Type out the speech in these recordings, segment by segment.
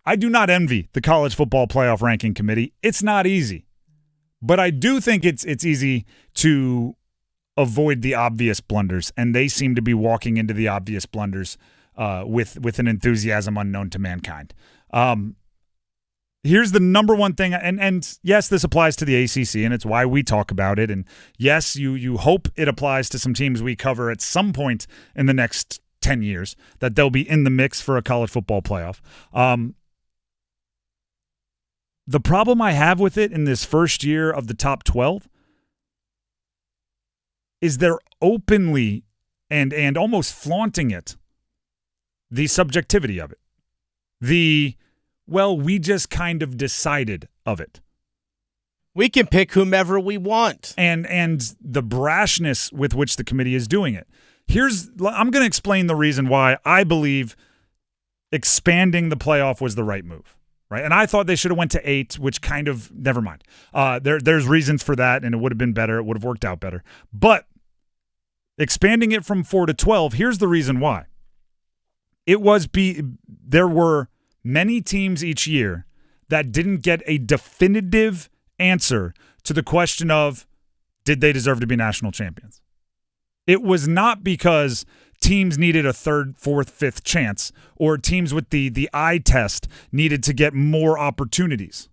I do not envy the College Football Playoff Ranking Committee. It's not easy. But I do think it's easy to avoid the obvious blunders, and they seem to be walking into the obvious blunders with an enthusiasm unknown to mankind. Here's the number one thing, and yes, this applies to the ACC, and it's why we talk about it. And yes, you hope it applies to some teams we cover at some point in the next 10 years, that they'll be in the mix for a college football playoff. The problem I have with it in this first year of the top 12 is they're openly and almost flaunting it, the subjectivity of it. We just kind of decided of it. We can pick whomever we want. And the brashness with which the committee is doing it. I'm going to explain the reason why I believe expanding the playoff was the right move. Right? And I thought they should have went to 8, which kind of, never mind. There's reasons for that, and it would have been better. It would have worked out better. But expanding it from 4 to 12, here's the reason why. There were many teams each year that didn't get a definitive answer to the question of, did they deserve to be national champions? It was not because teams needed a third, fourth, fifth chance, or teams with the eye test needed to get more opportunities.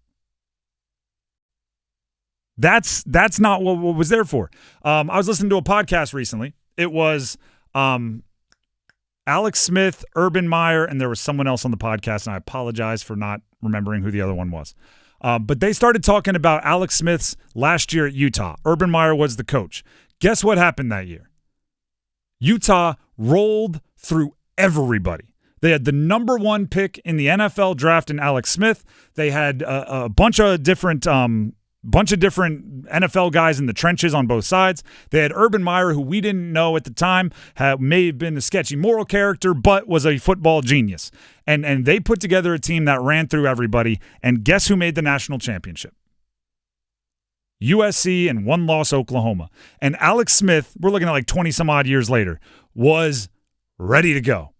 That's not what was there for. I was listening to a podcast recently. It was Alex Smith, Urban Meyer, and there was someone else on the podcast, and I apologize for not remembering who the other one was. But they started talking about Alex Smith's last year at Utah. Urban Meyer was the coach. Guess what happened that year? Utah rolled through everybody. They had the number 1 pick in the NFL draft in Alex Smith. They had a bunch of different NFL guys in the trenches on both sides. They had Urban Meyer, who we didn't know at the time may have been a sketchy moral character, but was a football genius. And they put together a team that ran through everybody. And guess who made the national championship? USC and 1-loss Oklahoma. And Alex Smith, we're looking at like 20 some odd years later, was ready to go.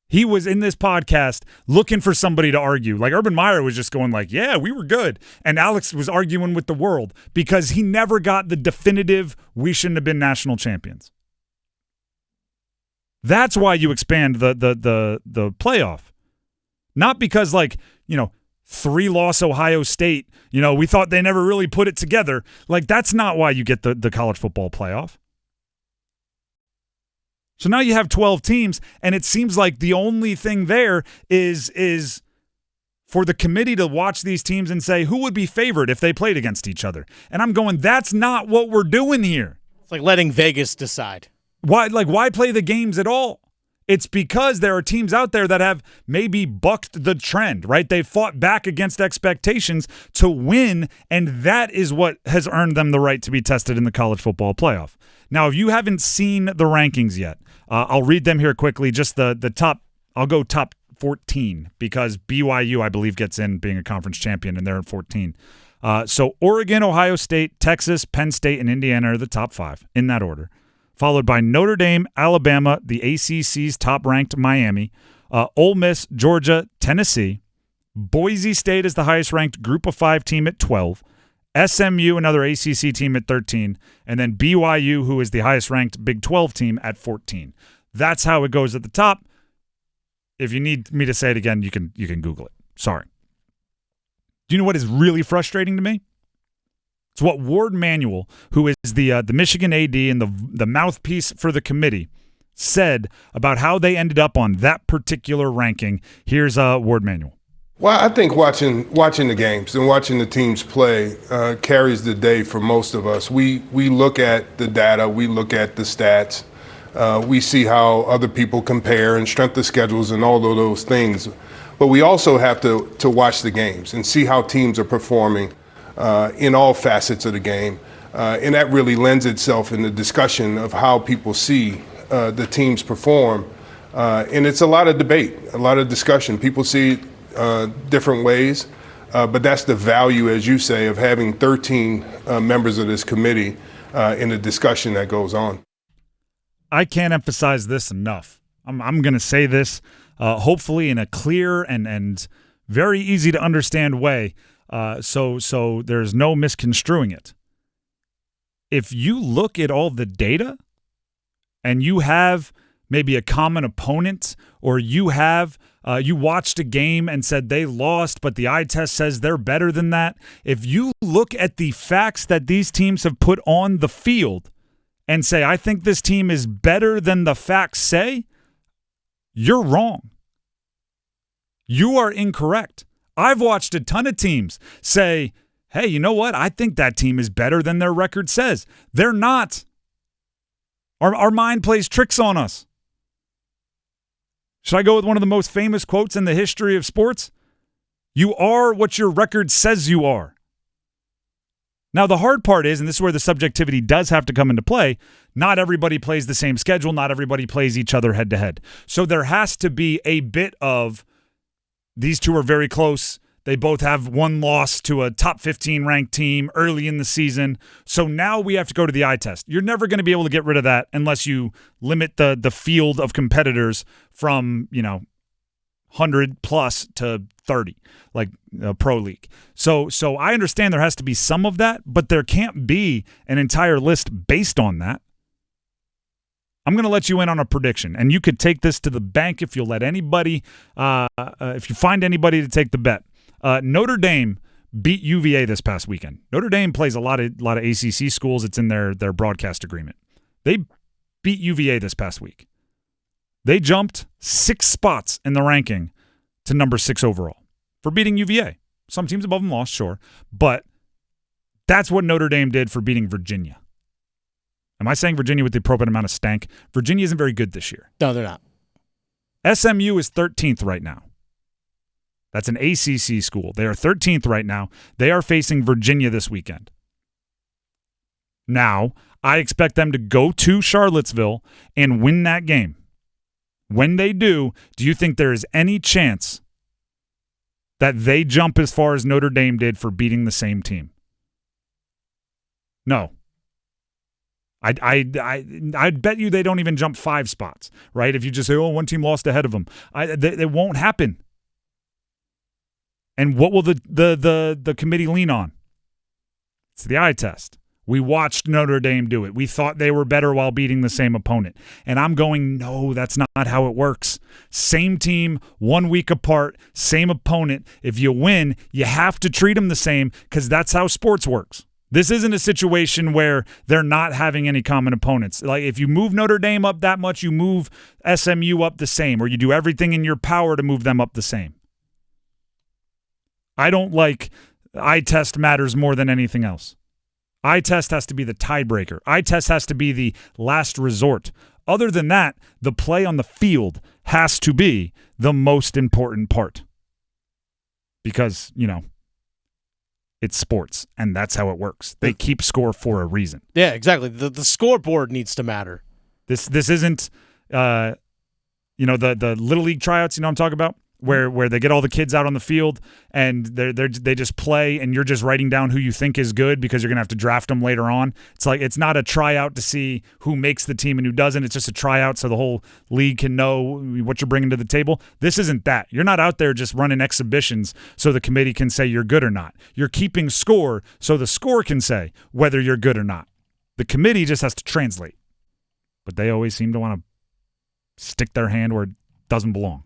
He was in this podcast looking for somebody to argue. Like Urban Meyer was just going like, yeah, we were good. And Alex was arguing with the world because he never got the definitive, we shouldn't have been national champions. That's why you expand the playoff. Not because 3-loss Ohio State, we thought they never really put it together. Like, that's not why you get the college football playoff. So now you have 12 teams, and it seems like the only thing there is for the committee to watch these teams and say, who would be favored if they played against each other? And I'm going, that's not what we're doing here. It's like letting Vegas decide. Why play the games at all? It's because there are teams out there that have maybe bucked the trend, right? They fought back against expectations to win, and that is what has earned them the right to be tested in the college football playoff. Now, if you haven't seen the rankings yet, I'll read them here quickly. Just the top, I'll go top 14 because BYU, I believe, gets in being a conference champion, and they're at 14. So Oregon, Ohio State, Texas, Penn State, and Indiana are the top 5 in that order. Followed by Notre Dame, Alabama, the ACC's top-ranked Miami, Ole Miss, Georgia, Tennessee. Boise State is the highest-ranked Group of 5 team at 12. SMU, another ACC team at 13. And then BYU, who is the highest-ranked Big 12 team at 14. That's how it goes at the top. If you need me to say it again, you can Google it. Sorry. Do you know what is really frustrating to me? It's what Ward Manuel, who is the Michigan AD and the mouthpiece for the committee, said about how they ended up on that particular ranking. Here's Ward Manuel. Well, I think watching the games and watching the teams play carries the day for most of us. We look at the data, we look at the stats, we see how other people compare and strength of schedules and all of those things. But we also have to watch the games and see how teams are performing in all facets of the game. And that really lends itself in the discussion of how people see the teams perform. And it's a lot of debate, a lot of discussion. People see it different ways, but that's the value, as you say, of having 13 members of this committee in the discussion that goes on. I can't emphasize this enough. I'm going to say this hopefully in a clear and very easy to understand way, so there's no misconstruing it. If you look at all the data and you have maybe a common opponent, or you have you watched a game and said they lost, but the eye test says they're better than that. If you look at the facts that these teams have put on the field and say, I think this team is better than the facts say, you're wrong. You are incorrect. I've watched a ton of teams say, hey, you know what? I think that team is better than their record says. They're not. Our mind plays tricks on us. Should I go with one of the most famous quotes in the history of sports? You are what your record says you are. Now, the hard part is, and this is where the subjectivity does have to come into play, not everybody plays the same schedule. Not everybody plays each other head-to-head. So there has to be a bit of these two are very close. They both have one loss to a top 15 ranked team early in the season. So now we have to go to the eye test. You're never going to be able to get rid of that unless you limit the field of competitors from, 100 plus to 30, like a pro league. So I understand there has to be some of that, but there can't be an entire list based on that. I'm going to let you in on a prediction, and you could take this to the bank if you'll let anybody, if you find anybody to take the bet. Notre Dame beat UVA this past weekend. Notre Dame plays a lot of ACC schools. It's in their broadcast agreement. They beat UVA this past week. They jumped 6 spots in the ranking to number 6 overall for beating UVA. Some teams above them lost, sure, but that's what Notre Dame did for beating Virginia. Am I saying Virginia with the appropriate amount of stank? Virginia isn't very good this year. No, they're not. SMU is 13th right now. That's an ACC school. They are 13th right now. They are facing Virginia this weekend. Now, I expect them to go to Charlottesville and win that game. When they do you think there is any chance that they jump as far as Notre Dame did for beating the same team? No. I'd bet you they don't even jump 5 spots, right? If you just say, one team lost ahead of them. It won't happen. And what will the committee lean on? It's the eye test. We watched Notre Dame do it. We thought they were better while beating the same opponent. And I'm going, no, that's not how it works. Same team, 1 week apart, same opponent. If you win, you have to treat them the same because that's how sports works. This isn't a situation where they're not having any common opponents. Like if you move Notre Dame up that much, you move SMU up the same, or you do everything in your power to move them up the same. I don't like eye test matters more than anything else. Eye test has to be the tiebreaker. Eye test has to be the last resort. Other than that, the play on the field has to be the most important part. Because, it's sports, and that's how it works. They keep score for a reason. Yeah, exactly. The scoreboard needs to matter. This isn't, the Little League tryouts, I'm talking about? Where they get all the kids out on the field and they just play and you're just writing down who you think is good because you're going to have to draft them later on. It's like it's not a tryout to see who makes the team and who doesn't. It's just a tryout so the whole league can know what you're bringing to the table. This isn't that. You're not out there just running exhibitions so the committee can say you're good or not. You're keeping score so the score can say whether you're good or not. The committee just has to translate. But they always seem to want to stick their hand where it doesn't belong.